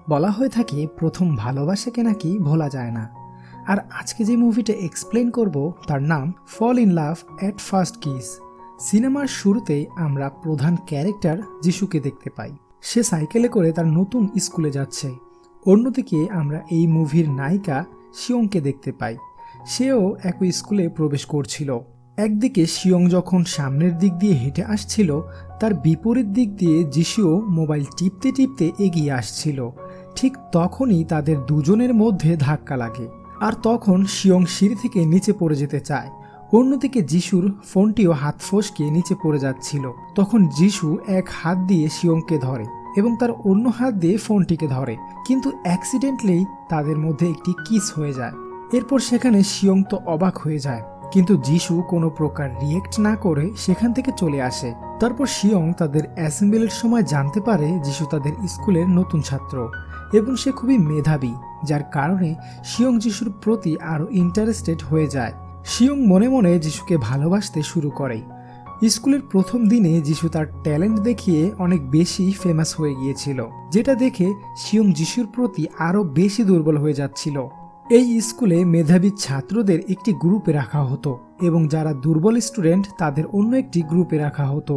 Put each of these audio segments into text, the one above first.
বলা হয়ে থাকে প্রথম ভালোবাসাকে নাকি ভোলা যায় না। আর আজকে যে মুভিটা এক্সপ্লেন করব তার নাম fall in love at first kiss. সিনেমার শুরুতেই আমরা প্রধান ক্যারেক্টার যিশুকে দেখতে পাই। সে সাইকেলে করে তার নতুন স্কুলে যাচ্ছে। অন্যদিকে আমরা এই মুভির নায়িকা শিয়ংকে দেখতে পাই। সেও একই স্কুলে প্রবেশ করছিল। একদিকে শিয়ং যখন সামনের দিক দিয়ে হেঁটে আসছিল, তার বিপরীত দিক দিয়ে যিশুও মোবাইল টিপতে টিপতে এগিয়ে আসছিল। ঠিক তখনই তাদের দুজনের মধ্যে ধাক্কা লাগে, আর তখন শিয়ং সিঁড়ি থেকে নিচে পড়ে যেতে চায়। অন্যদিকে যিশুর ফোনটিও হাত ফসকে নিচে পড়ে যাচ্ছিল। তখন যিশু এক হাত দিয়ে শিয়ংকে ধরে এবং তার অন্য হাত দিয়ে ফোনটিকে ধরে, কিন্তু অ্যাক্সিডেন্টলি তাদের মধ্যে একটি কিস হয়ে যায়। এরপর সেখানে শিয়ং তো অবাক হয়ে যায়, কিন্তু যিশু কোনো প্রকার রিয়েক্ট না করে সেখান থেকে চলে আসে। তারপর শিয়ং তাদের অ্যাসেম্বলির সময় জানতে পারে যিশু তাদের স্কুলের নতুন ছাত্র এবং সে খুবই মেধাবী, যার কারণে শিয়ং যিশুর প্রতি আরও ইন্টারেস্টেড হয়ে যায়। শিয়ং মনে মনে যিশুকে ভালোবাসতে শুরু করে। স্কুলের প্রথম দিনে যিশু তার ট্যালেন্ট দেখিয়ে অনেক বেশি ফেমাস হয়ে গিয়েছিল, যেটা দেখে শিয়ং যিশুর প্রতি আরও বেশি দুর্বল হয়ে যাচ্ছিল। এই স্কুলে মেধাবী ছাত্রদের একটি গ্রুপে রাখা হতো এবং যারা দুর্বল স্টুডেন্ট তাদের অন্য একটি গ্রুপে রাখা হতো।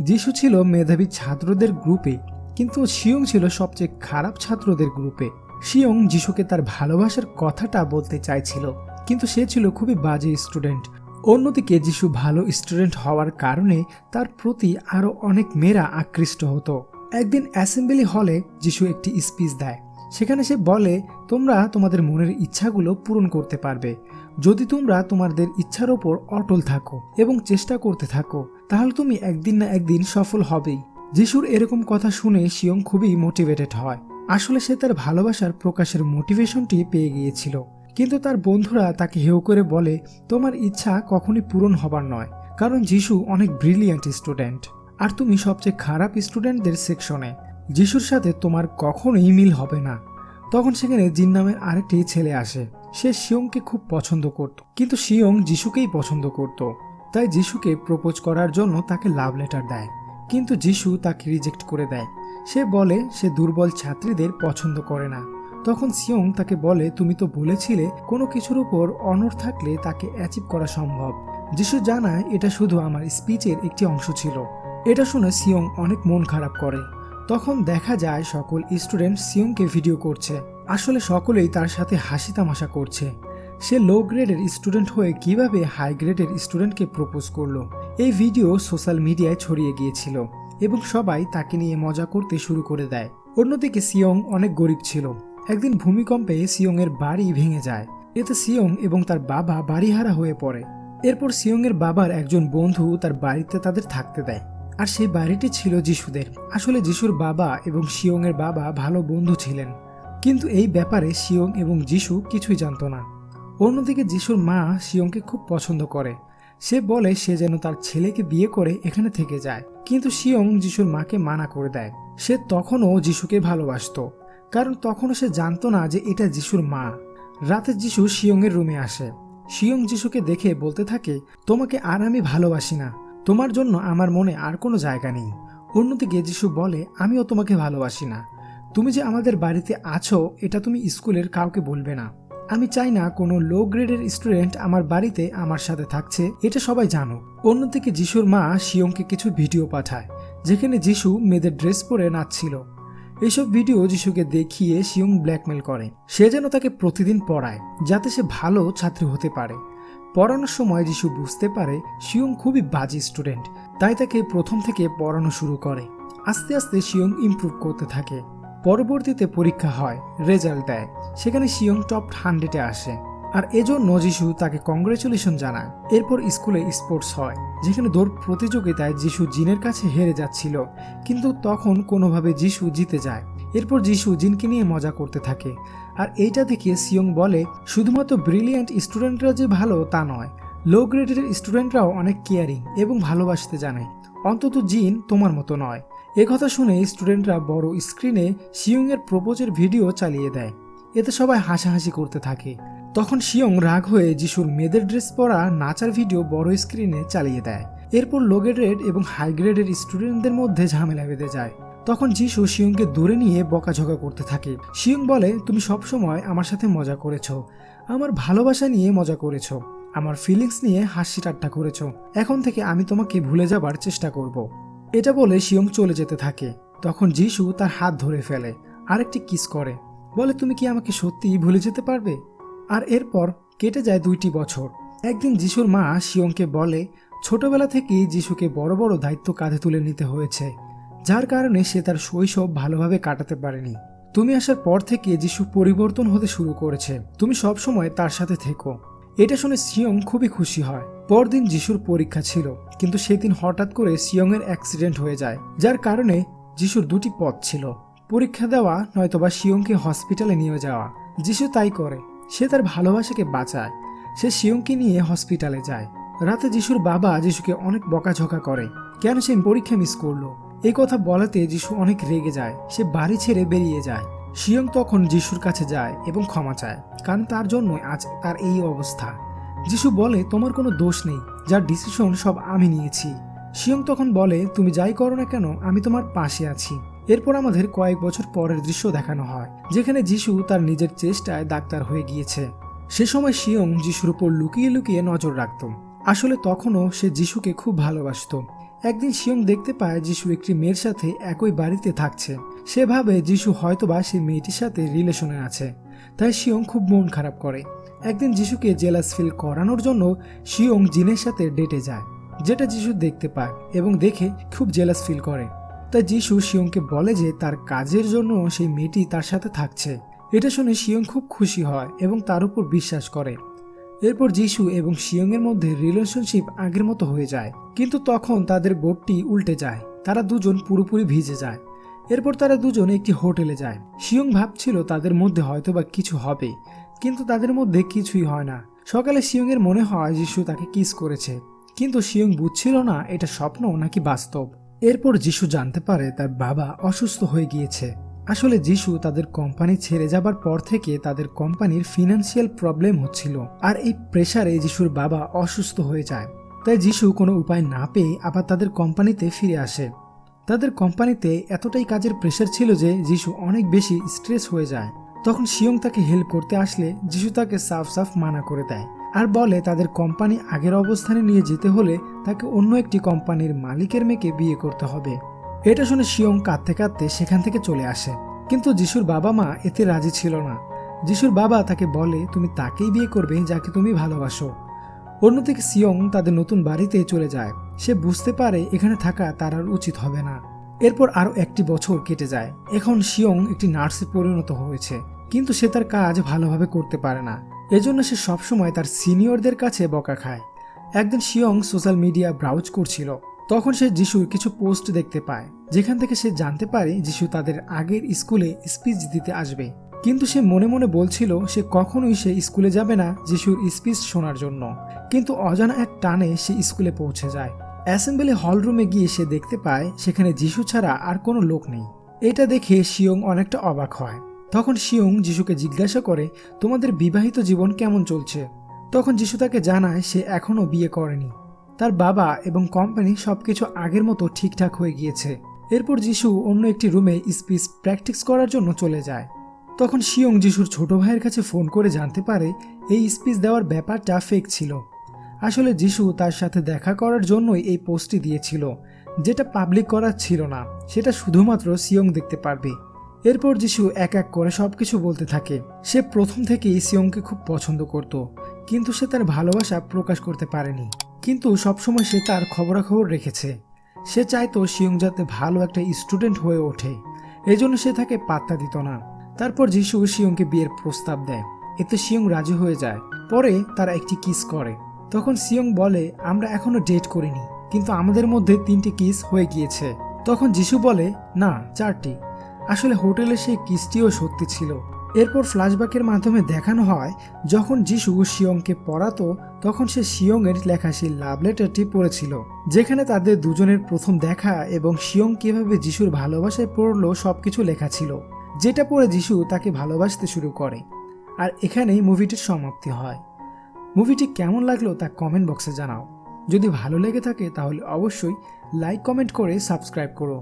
যিশু ছিল মেধাবী ছাত্রদের গ্রুপে, কিন্তু শিয়ং ছিল সবচেয়ে খারাপ ছাত্রদের গ্রুপে। শিয়ং যিশুকে তার ভালোবাসার কথাটা বলতে চাইছিল, কিন্তু সে ছিল খুবই বাজে স্টুডেন্ট। অন্যদিকে যিশু ভালো স্টুডেন্ট হওয়ার কারণে তার প্রতি আরও অনেক মেয়েরা আকৃষ্ট হতো। একদিন অ্যাসেম্বলি হলে যিশু একটি স্পিচ দেয়। সেখানে সে বলে, তোমরা তোমাদের মনের ইচ্ছাগুলো পূরণ করতে পারবে যদি তোমরা তোমাদের ইচ্ছার ওপর অটল থাকো এবং চেষ্টা করতে থাকো, তাহলে তুমি একদিন না একদিন সফল হবেই। যিশুর এরকম কথা শুনে শিয়ং খুবই মোটিভেটেড হয়। আসলে সে তার ভালোবাসার প্রকাশের মোটিভেশনটি পেয়ে গিয়েছিল, কিন্তু তার বন্ধুরা তাকে হেয় করে বলে, তোমার ইচ্ছা কখনই পূরণ হবার নয়, কারণ যিশু অনেক ব্রিলিয়ান্ট স্টুডেন্ট আর তুমি সবচেয়ে খারাপ স্টুডেন্টদের সেকশনে। যিশুর সাথে তোমার কখনোই মিল হবে না। তখন সেখানে জিন নামের আরেকটি ছেলে আসে। সে শিয়ংকে খুব পছন্দ করত, কিন্তু শিয়ং যিশুকেই পছন্দ করত। তাই যিশুকে প্রপোজ করার জন্য তাকে লাভ লেটার দেয়, কিন্তু যিশু তাকে রিজেক্ট করে দেয়। সে বলে সে দুর্বল ছাত্রীদের পছন্দ করে না। তখন শিয়ং তাকে বলে, তুমি তো বলেছিলে কোনো কিছুর উপর অনড় থাকলে তাকে অ্যাচিভ করা সম্ভব। যিশু জানায় এটা শুধু আমার স্পিচের একটি অংশ ছিল। এটা শুনে শিয়ং অনেক মন খারাপ করে। তখন দেখা যায় সকল স্টুডেন্ট শিয়ংকে ভিডিও করছে। আসলে সকলেই তার সাথে হাসি তামাশা করছে। সে লো গ্রেডের স্টুডেন্ট হয়ে কিভাবে হাই গ্রেডের স্টুডেন্টকে প্রপোজ করলো। এই ভিডিও সোশ্যাল মিডিয়ায় ছড়িয়ে গিয়েছিল এবং সবাই তাকে নিয়ে মজা করতে শুরু করে দেয়। অন্যদিকে শিয়ং অনেক গরিব ছিল। একদিন ভূমিকম্পে শিয়ং এর বাড়ি ভেঙে যায়। এতে শিয়ং এবং তার বাবা বাড়িহারা হয়ে পড়ে। এরপর শিয়ং এর বাবার একজন বন্ধু তার বাড়িতে তাদের থাকতে দেয়, আর সেই বাড়িটি ছিল যিশুদের। আসলে যিশুর বাবা এবং শিয়ং এর বাবা ভালো বন্ধু ছিলেন, কিন্তু এই ব্যাপারে শিয়ং এবং যিশু কিছুই জানত না। অন্যদিকে যিশুর মা শিয়ংকে খুব পছন্দ করে। সে বলে সে যেন তার ছেলেকে বিয়ে করে এখানে থেকে যায়, কিন্তু শিয়ং যিশুর মাকে মানা করে দেয়। সে তখনও যিশুকে ভালোবাসত, কারণ তখনও সে জানত না যে এটা যিশুর মা। রাতে যিশু শিয়ং এর রুমে আসে। শিয়ং যিশুকে দেখে বলতে থাকে, তোমাকে আর আমি ভালোবাসি না, তোমার জন্য আমার মনে আর কোনো জায়গা নেই। অন্যদিকে যিশু বলে, আমিও তোমাকে ভালোবাসি না, তুমি যে আমাদের বাড়িতে আছো এটা তুমি স্কুলের কাউকে বলবে না। আমি চাই না কোনো লো গ্রেডের স্টুডেন্ট আমার বাড়িতে আমার সাথে থাকছে, এটা সবাই জানো। অন্যদিকে যিশুর মা শিয়ংকে কিছু ভিডিও পাঠায় যেখানে যিশু মেয়েদের ড্রেস পরে নাচছিল। এইসব ভিডিও যিশুকে দেখিয়ে শিয়ং ব্ল্যাকমেল করে সে যেন তাকে প্রতিদিন পড়ায়, যাতে সে ভালো ছাত্রী হতে পারে। পড়ানোর সময় যিশু বুঝতে পারে শিয়ং খুবই বাজে স্টুডেন্ট, তাই তাকে প্রথম থেকে পড়ানো শুরু করে। আস্তে আস্তে শিয়ং ইমপ্রুভ করতে থাকে। পরবর্তীতে পরীক্ষা হয়, রেজাল্ট দেয়, সেখানে শিয়ং টপ 100-এ আসে, আর এজন্য যিশু তাকে কংগ্রেচুলেশন জানায়। এরপর স্কুলে স্পোর্টস হয়, যেখানে দৌড় প্রতিযোগিতায় যিশু জিনের কাছে হেরে যাচ্ছিল, কিন্তু তখন কোনোভাবে যিশু জিতে যায়। এরপর যিশু জিনকে নিয়ে মজা করতে থাকে, আর এইটা দেখে শিয়ং বলে, শুধুমাত্র ব্রিলিয়ান্ট স্টুডেন্টরা যে ভালো তা নয়, লো গ্রেডের স্টুডেন্টরাও অনেক কেয়ারিং এবং ভালোবাসতে জানে, অন্তত জিন তোমার মতো নয়। একথা শুনে স্টুডেন্টরা বড় স্ক্রিনে শিয়ং এর প্রপোজের ভিডিও চালিয়ে দেয়। এতে সবাই হাসাহাসি করতে থাকে। তখন শিয়ং রাগ হয়ে যিশুর মেয়েদের ড্রেস পরা নাচার ভিডিও বড় স্ক্রিনে চালিয়ে দেয়। এরপর লো গ্রেড এবং হাই গ্রেডের স্টুডেন্টদের মধ্যে ঝামেলা বেঁধে যায়। তখন যিশু শিয়ংকে দূরে নিয়ে বকাঝকা করতে থাকে। শিয়ং বলে, তুমি সবসময় আমার সাথে মজা করেছো, আমার ভালোবাসা নিয়ে মজা করেছো, আমার ফিলিংস নিয়ে হাসি ঠাট্টা করেছো, এখন থেকে আমি তোমাকে ভুলে যাবার চেষ্টা করব। এটা বলে শিয়ং চলে যেতে থাকে। তখন যিশু তার হাত ধরে ফেলে, আরেকটি কিস করে, বলে তুমি কি আমাকে সত্যিই ভুলে যেতে পারবে? আর এরপর কেটে যায় 2টি বছর। একদিন যিশুর মা শিয়ংকে বলে, ছোটবেলা থেকেই যিশুকে বড় বড় দায়িত্ব কাঁধে তুলে নিতে হয়েছে, যার কারণে সে তার শৈশব ভালোভাবে কাটাতে পারেনি। তুমি আসার পর থেকে যিশু পরিবর্তন হতে শুরু করেছে, তুমি সবসময় তার সাথে থেকো। এটা শুনে শিয়ং খুবই খুশি হয়। পরদিন যিশুর পরীক্ষা ছিল, কিন্তু সেদিন হঠাৎ করে শিয়ংয়ের অ্যাক্সিডেন্ট হয়ে যায়, যার কারণে যিশুর 2টি পথ ছিল, পরীক্ষা দেওয়া নয়তোবা শিয়ংকে হসপিটালে নিয়ে যাওয়া। যিশু তাই করে, সে তার ভালোবাসাকে বাঁচায়। সে শিয়ংকে নিয়ে হসপিটালে যায়। রাতে যিশুর বাবা যিশুকে অনেক বকাঝকা করে, কেন সে পরীক্ষা মিস করলো। এই কথা বলাতে যিশু অনেক রেগে যায়, সে বাড়ি ছেড়ে বেরিয়ে যায়। শিয়ং তখন যিশুর কাছে যায় এবং ক্ষমা চায়, কারণ তার জন্যই আজ তার এই অবস্থা। যিশু বলে, তোমার কোনো দোষ নেই, যার ডিসিশন সব আমি নিয়েছি। শিয়ং তখন বলে, তুমি যাই করো না কেন আমি তোমার পাশে আছি। এরপর আমাদের কয়েক বছর পরের দৃশ্য দেখানো হয়, যেখানে যিশু তার নিজের চেষ্টায় ডাক্তার হয়ে গিয়েছে। সে সময় শিয়ং যিশুর উপর লুকিয়ে লুকিয়ে নজর রাখত। আসলে তখনও সে যিশুকে খুব ভালোবাসত। একদিন শিয়ং দেখতে পায় যিশু একটি মেয়ের সাথে একই বাড়িতে থাকছে। সে ভাবে যিশু হয়তোবা সেই মেয়েটির সাথে রিলেশনে আছে, তাই শিয়ং খুব মন খারাপ করে। একদিন যিশুকে জেলাস ফিল করানোর জন্য শিয়ং জিনের সাথে ডেটে যায়, যেটা যিশু দেখতে পায় এবং দেখে খুব জেলাস ফিল করে। তাই যিশু শিয়ংকে বলে যে তার কাজের জন্য সেই মেয়েটি তার সাথে থাকছে। এটা শুনে শিয়ং খুব খুশি হয় এবং তার উপর বিশ্বাস করে। এরপর যিশু এবং শিয়ংয়ের মধ্যে রিলেশনশিপ আগের মতো হয়ে যায়, কিন্তু তখন তাদের বোটটি উল্টে যায়, তারা দুজন পুরোপুরি ভিজে যায়। এরপর তারা দুজন একটি হোটেলে যায়। শিয়ং ভাবছিল তাদের মধ্যে হয়তোবা কিছু হবে, কিন্তু তাদের মধ্যে কিছুই হয় না। সকালে শিয়ংয়ের মনে হয় যিশু তাকে কিস করেছে, কিন্তু শিয়ং বুঝছিল না এটা স্বপ্ন নাকি বাস্তব। এরপর যিশু জানতে পারে তার বাবা অসুস্থ হয়ে গিয়েছে। আসলে যিশু তাদের কোম্পানি ছেড়ে যাবার পর থেকে তাদের কোম্পানির ফিনান্সিয়াল প্রবলেম হচ্ছিল, আর এই প্রেসারে যিশুর বাবা অসুস্থ হয়ে যায়। তাই যিশু কোনো উপায় না পেয়ে আবার তাদের কোম্পানিতে ফিরে আসে। তাদের কোম্পানিতে এতটাই কাজের প্রেসার ছিল যে যিশু অনেক বেশি স্ট্রেস হয়ে যায়। তখন শিয়ং তাকে হেল্প করতে আসলে যিশু তাকে সাফ সাফ মানা করে দেয়, আর বলে তাদের কোম্পানি আগের অবস্থানে নিয়ে যেতে হলে তাকে অন্য একটি কোম্পানির মালিকের মেয়েকে বিয়ে করতে হবে। এটা শুনে শিয়ং কাঁদতে কাঁদতে সেখান থেকে চলে আসে, কিন্তু যিশুর বাবা মা এতে রাজি ছিল না। যিশুর বাবা তাকে বলে, তুমি তাকেই বিয়ে করবে যাকে তুমি ভালোবাসো। অন্যদিকে শিয়ং তাদের নতুন বাড়িতে চলে যায়। সে বুঝতে পারে এখানে থাকা তার আর উচিত হবে না। এরপর আরো 1টি বছর কেটে যায়। এখন শিয়ং একটি নার্সে পরিণত হয়েছে, কিন্তু সে তার কাজ ভালোভাবে করতে পারে না। এজন্য সে সবসময় তার সিনিয়রদের কাছে বকা খায়। একদিন শিয়ং সোশ্যাল মিডিয়া ব্রাউজ করছিল, তখন সে যিশুর কিছু পোস্ট দেখতে পায়, যেখান থেকে সে জানতে পারে যিশু তাদের আগের স্কুলে স্পিচ দিতে আসবে। কিন্তু সে মনে মনে বলছিল সে কখনোই সে স্কুলে যাবে না যিশুর স্পিচ শোনার জন্য। কিন্তু অজানা এক টানে সে স্কুলে পৌঁছে যায়। অ্যাসেম্বলি হলরুমে গিয়ে সে দেখতে পায় সেখানে যিশু ছাড়া আর কোনো লোক নেই। এটা দেখে শিয়ং অনেকটা অবাক হয়। তখন শিয়ং যিশুকে জিজ্ঞাসা করে, তোমাদের বিবাহিত জীবন কেমন চলছে? তখন যিশু তাকে জানায় সে এখনও বিয়ে করেনি, তার বাবা এবং কোম্পানি সবকিছু আগের মতো ঠিকঠাক হয়ে গিয়েছে। এরপর যিশু অন্য একটি রুমে স্পিচ প্র্যাকটিস করার জন্য চলে যায়। তখন শিয়ং যিশুর ছোট ভাইয়ের কাছে ফোন করে জানতে পারে এই স্পিচ দেওয়ার ব্যাপারটা ফেক ছিল। আসলে যিশু তার সাথে দেখা করার জন্যই এই পোস্টটি দিয়েছিল, যেটা পাবলিক করা ছিল না, সেটা শুধুমাত্র শিয়ং দেখতে পারবে। এরপর যিশু এক এক করে সবকিছু বলতে থাকে। সে প্রথম থেকেই শিয়ংকে খুব পছন্দ করত, কিন্তু সে তার ভালোবাসা প্রকাশ করতে পারেনি। কিন্তু সবসময় সে তার খবরাখবর রেখেছে। সে চাইতো শিয়ং যাতে ভালো একটা স্টুডেন্ট হয়ে ওঠে, এজন্য সে তাকে পাত্তা দিত না। তারপর যিশু শিয়ংকে বিয়ের প্রস্তাব দেয়, এতে শিয়ং রাজি হয়ে যায়। পরে তারা একটি কিস করে। তখন শিয়ং বলে, আমরা এখনো ডেট করিনি, কিন্তু আমাদের মধ্যে 3টি কিস হয়ে গিয়েছে। তখন যিশু বলে, না 4টি। আসলে হোটেলে সেই কিসটিও সত্যি ছিল। এরপর ফ্ল্যাশব্যাকের মাধ্যমে দেখানো হয় যখন যিশু শিয়ংকে পড়াতো, তখন সে শিয়ংয়ের লেখা সেই লাভ লেটারটি পড়েছিল, যেখানে তাদের দুজনের প্রথম দেখা এবং শিয়ং কিভাবে যিশুর ভালোবাসায় পড়লো সবকিছু লেখা ছিল, যেটা পড়ে যিশু তাকে ভালোবাসতে শুরু করে। আর এখানেই মুভিটির সমাপ্তি হয়। মুভিটি কেমন লাগলো তা কমেন্ট বক্সে জানাও। যদি ভালো লেগে থাকে তাহলে অবশ্যই লাইক কমেন্ট করে সাবস্ক্রাইব করো।